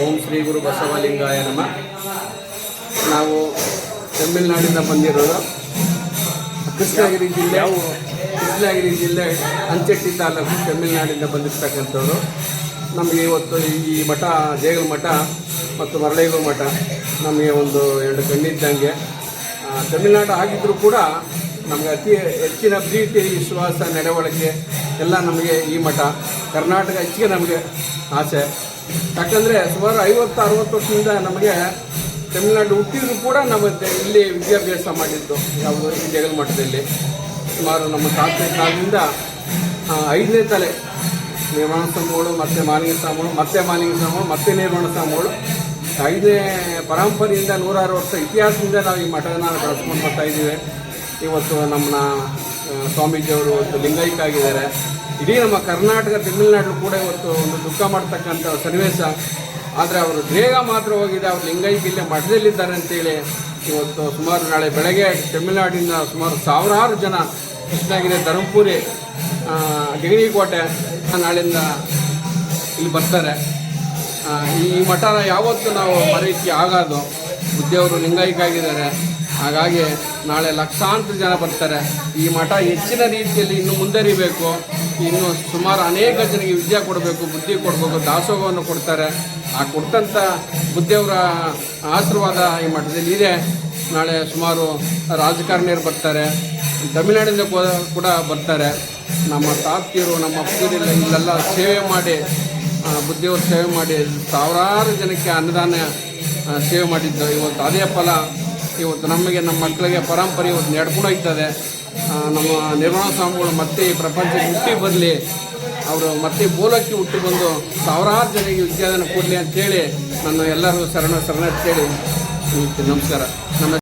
ಓಂ ಶ್ರೀ ಗುರು ಬಸವಲಿಂಗಾಯ ನಮಃ. ನಾವು ತಮಿಳುನಾಡಿಂದ ಬಂದಿರೋದು. ಕೃಷ್ಣಗಿರಿ ಜಿಲ್ಲೆ ಅಂಚೆಟ್ಟಿ ತಾಲೂಕು ತಮಿಳುನಾಡಿಂದ ಬಂದಿರ್ತಕ್ಕಂಥವ್ರು. ನಮಗೆ ಇವತ್ತು ಈ ಮಠ, ದೇಗಲ ಮಠ ಮತ್ತು ಮರಳೇಗೂರು ಮಠ ನಮಗೆ ಒಂದು 2 ಕಣ್ಣಿದ್ದಂಗೆ. ತಮಿಳುನಾಡು ಆಗಿದ್ದರೂ ಕೂಡ ನಮಗೆ ಅತಿ ಹೆಚ್ಚಿನ ಪ್ರೀತಿ, ವಿಶ್ವಾಸ, ನಡವಳಿಕೆ ಎಲ್ಲ ನಮಗೆ ಈ ಮಠ. ಕರ್ನಾಟಕ ಹೆಚ್ಚಿಗೆ ನಮಗೆ ಆಸೆ. ಯಾಕಂದರೆ ಸುಮಾರು 50-60 ವರ್ಷದಿಂದ ನಮಗೆ ತಮಿಳುನಾಡು ಹುಟ್ಟಿದ್ರು ಕೂಡ ನಮಗೆ ಇಲ್ಲಿ ವಿದ್ಯಾಭ್ಯಾಸ ಮಾಡಿದ್ದು ಯಾವುದು ಈ ದೇಗಲ ಮಠದಲ್ಲಿ. ಸುಮಾರು ನಮ್ಮ ತಾತ ಕಾಲದಿಂದ 5ನೇ ತಲೆ ನಿರ್ಮಾಣ ಸ್ವಾಮಿಗಳು, ಮತ್ತೆ ಮಾಲಿಂಗ ಸ್ವಾಮಿಗಳು, ಮತ್ತೆ ನಿರ್ಮಾಣ ಸ್ವಾಮಿಗಳು 5ನೇ ಪರಂಪರೆಯಿಂದ 106 ವರ್ಷ ಇತಿಹಾಸದಿಂದ ನಾವು ಈ ಮಠನ ಬೆಳೆಸ್ಕೊಂಡು ಬರ್ತಾ ಇದ್ದೀವಿ. ಇವತ್ತು ನಮ್ಮನ್ನ ಸ್ವಾಮೀಜಿಯವರು ಇವತ್ತು ಲಿಂಗೈಕ್ಯಾಗಿದ್ದಾರೆ. ಇಡೀ ನಮ್ಮ ಕರ್ನಾಟಕ, ತಮಿಳುನಾಡು ಕೂಡ ಇವತ್ತು ಒಂದು ದುಃಖ ಮಾಡ್ತಕ್ಕಂಥ ಸನ್ನಿವೇಶ. ಆದರೆ ಅವರು ದೇಹ ಮಾತ್ರ ಹೋಗಿದೆ, ಅವರು ಲಿಂಗೈಕ್ಯ ಇಲ್ಲೇ ಮಠದಲ್ಲಿದ್ದಾರೆ ಅಂತೇಳಿ ಇವತ್ತು ಸುಮಾರು ನಾಳೆ ಬೆಳಗ್ಗೆ ತಮಿಳುನಾಡಿನ ಸುಮಾರು 1000 ಜನ ಕೃಷ್ಣಗಿರಿ, ಧರ್ಮಪುರಿ, ಗಿಗಣಿಕೋಟೆ ನಾಳಿಂದ ಇಲ್ಲಿ ಬರ್ತಾರೆ. ಈ ಮಠನ ಯಾವತ್ತೂ ನಾವು ಮರೀತಿ ಆಗೋದು. ಬುದ್ಧಿಯವರು ಲಿಂಗೈಕ್ಯಾಗಿದ್ದಾರೆ. ಹಾಗಾಗಿ ನಾಳೆ ಲಕ್ಷಾಂತರ ಜನ ಬರ್ತಾರೆ. ಈ ಮಠ ಹೆಚ್ಚಿನ ರೀತಿಯಲ್ಲಿ ಇನ್ನು ಮುಂದರಿಬೇಕು. ಇನ್ನು ಸುಮಾರು ಅನೇಕ ಜನರಿಗೆ ವಿದ್ಯೆ ಕೊಡಬೇಕು, ಬುದ್ಧಿ ಕೊಡಬೇಕು, ದಾಸೋಹವನ್ನು ಕೊಡ್ತಾರೆ. ಆ ಕೊಟ್ಟಂಥ ಬುದ್ಧಿಯವರ ಆಶೀರ್ವಾದ ಈ ಮಠದಲ್ಲಿ ಇದೆ. ನಾಳೆ ಸುಮಾರು ರಾಜಕಾರಣಿಯರು ಬರ್ತಾರೆ, ತಮಿಳುನಾಡಿಂದ ಕೂಡ ಬರ್ತಾರೆ. ನಮ್ಮ ತಾತ್ಯರು, ನಮ್ಮ ಅಪ್ಪೂರಿಲ್ಲ ಇಲ್ಲೆಲ್ಲ ಸೇವೆ ಮಾಡಿ, ಬುದ್ಧಿಯವ್ರ ಸೇವೆ ಮಾಡಿ 1000 ಜನಕ್ಕೆ ಅನ್ನದಾನ ಸೇವೆ ಮಾಡಿದ್ದು. ಇವತ್ತು ಅದೇ ಫಲ ಇವತ್ತು ನಮಗೆ, ನಮ್ಮ ಮಕ್ಕಳಿಗೆ ಪರಂಪರೆ ಇವತ್ತು ನಡ್ಕೊಂಡು ಹೋಗ್ತದೆ. ನಮ್ಮ ನಿರ್ಮಾಣ ಸ್ವಾಮಿಗಳು ಮತ್ತೆ ಈ ಪ್ರಪಂಚಕ್ಕೆ ಹುಟ್ಟಿ ಬರಲಿ, ಅವರು ಮತ್ತೆ ಬೋಲಕ್ಕೆ ಹುಟ್ಟಿ ಬಂದು 1000 ಜನರಿಗೆ ವಿದ್ಯಾದಾನ ಕೊಡಲಿ ಅಂತೇಳಿ ನಾನು ಎಲ್ಲರೂ ಶರಣ ಅಂತೇಳಿ ನಮಸ್ಕಾರ. ನಮ್ಮ